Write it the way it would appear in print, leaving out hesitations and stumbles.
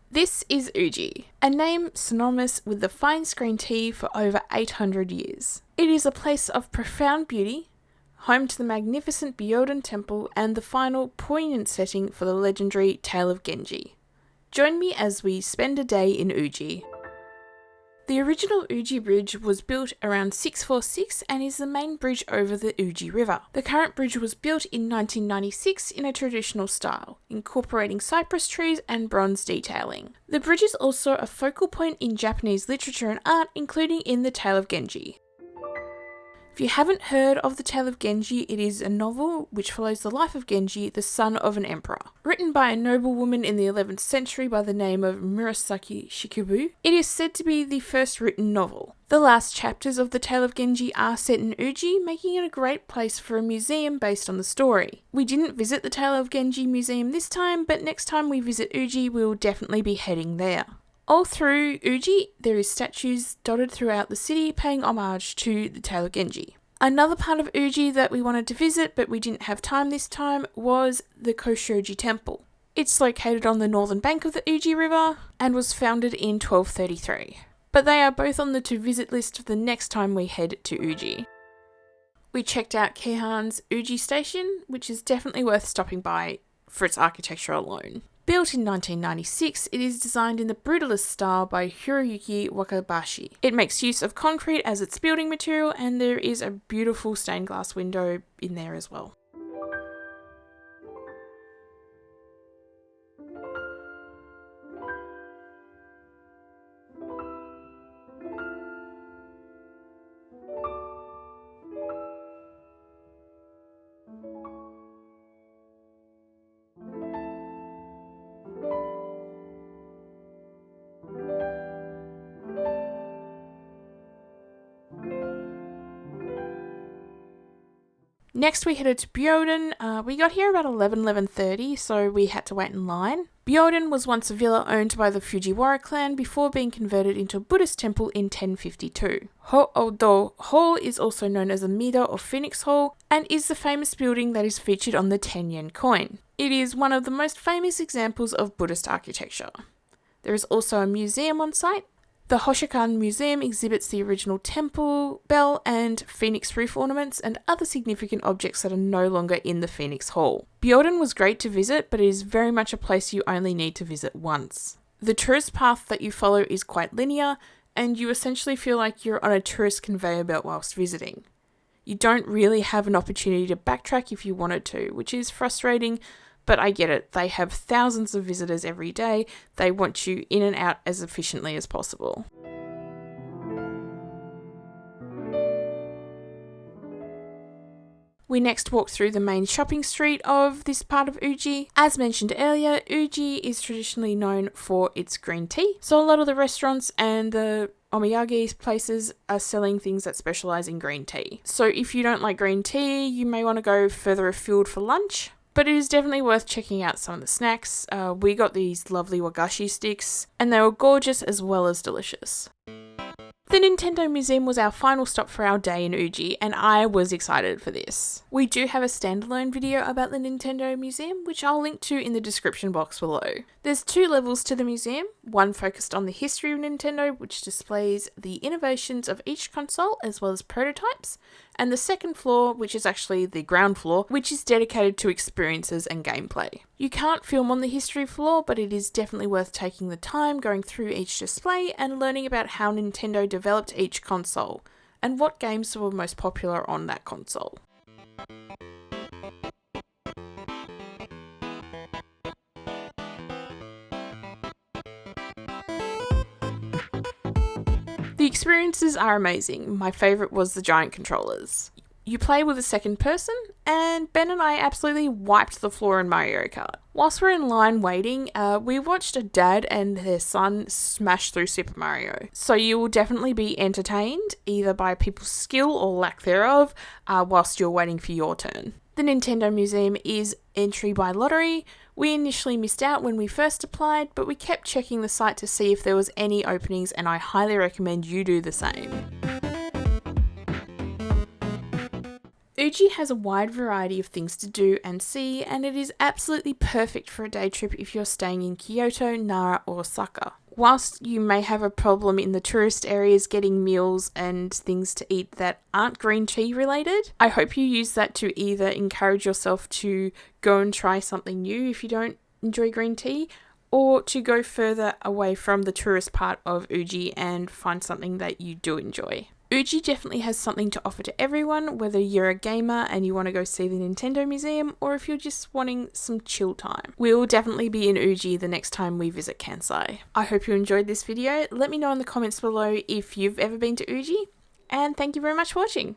This is Uji, a name synonymous with the finest green tea for over 800 years. It is a place of profound beauty, home to the magnificent Byodoin Temple and the final poignant setting for the legendary tale of Genji. Join me as we spend a day in Uji. The original Uji Bridge was built around 646 and is the main bridge over the Uji River. The current bridge was built in 1996 in a traditional style, incorporating cypress trees and bronze detailing. The bridge is also a focal point in Japanese literature and art, including in the Tale of Genji. If you haven't heard of the Tale of Genji, it is a novel which follows the life of Genji, the son of an emperor. Written by a noblewoman in the 11th century by the name of Murasaki Shikibu, it is said to be the first written novel. The last chapters of the Tale of Genji are set in Uji, making it a great place for a museum based on the story. We didn't visit the Tale of Genji museum this time, but next time we visit Uji, we will definitely be heading there. All through Uji, there is statues dotted throughout the city paying homage to the Tale of Genji. Another part of Uji that we wanted to visit, but we didn't have time this time, was the Kyoto Temple. It's located on the northern bank of the Uji River and was founded in 1233. But they are both on the to-visit list for the next time we head to Uji. We checked out Keihan's Uji station, which is definitely worth stopping by for its architecture alone. Built in 1996, it is designed in the brutalist style by Hiroyuki Wakabashi. It makes use of concrete as its building material, and there is a beautiful stained glass window in there as well. Next we headed to Byodo-in. We got here about 11:30, so we had to wait in line. Byodo-in was once a villa owned by the Fujiwara clan before being converted into a Buddhist temple in 1052. Ho-Odo Hall is also known as the Mido or Phoenix Hall and is the famous building that is featured on the 10-yen coin. It is one of the most famous examples of Buddhist architecture. There is also a museum on site. The Hoshikan Museum exhibits the original temple, bell and phoenix roof ornaments and other significant objects that are no longer in the Phoenix Hall. Byodo-in was great to visit, but it is very much a place you only need to visit once. The tourist path that you follow is quite linear, and you essentially feel like you're on a tourist conveyor belt whilst visiting. You don't really have an opportunity to backtrack if you wanted to, which is frustrating, but I get it. They have thousands of visitors every day. They want you in and out as efficiently as possible. We next walk through the main shopping street of this part of Uji. As mentioned earlier, Uji is traditionally known for its green tea. So a lot of the restaurants and the omiyage places are selling things that specialise in green tea. So if you don't like green tea, you may want to go further afield for lunch. But it is definitely worth checking out some of the snacks. We got these lovely wagashi sticks, and they were gorgeous as well as delicious. The Nintendo Museum was our final stop for our day in Uji, and I was excited for this. We do have a standalone video about the Nintendo Museum, which I'll link to in the description box below. There's 2 levels to the museum, one focused on the history of Nintendo, which displays the innovations of each console as well as prototypes, and the second floor, which is actually the ground floor, which is dedicated to experiences and gameplay. You can't film on the history floor, but it is definitely worth taking the time going through each display and learning about how Nintendo developed each console and what games were most popular on that console. The experiences are amazing. My favourite was the giant controllers. You play with a second person, and Ben and I absolutely wiped the floor in Mario Kart. Whilst we're in line waiting, we watched a dad and their son smash through Super Mario. So you will definitely be entertained, either by people's skill or lack thereof, whilst you're waiting for your turn. The Nintendo Museum is entry by lottery. We initially missed out when we first applied, but we kept checking the site to see if there was any openings, and I highly recommend you do the same. Uji has a wide variety of things to do and see, and it is absolutely perfect for a day trip if you're staying in Kyoto, Nara, or Osaka. Whilst you may have a problem in the tourist areas getting meals and things to eat that aren't green tea related, I hope you use that to either encourage yourself to go and try something new if you don't enjoy green tea, or to go further away from the tourist part of Uji and find something that you do enjoy. Uji definitely has something to offer to everyone, whether you're a gamer and you want to go see the Nintendo Museum, or if you're just wanting some chill time. We will definitely be in Uji the next time we visit Kansai. I hope you enjoyed this video. Let me know in the comments below if you've ever been to Uji, and thank you very much for watching.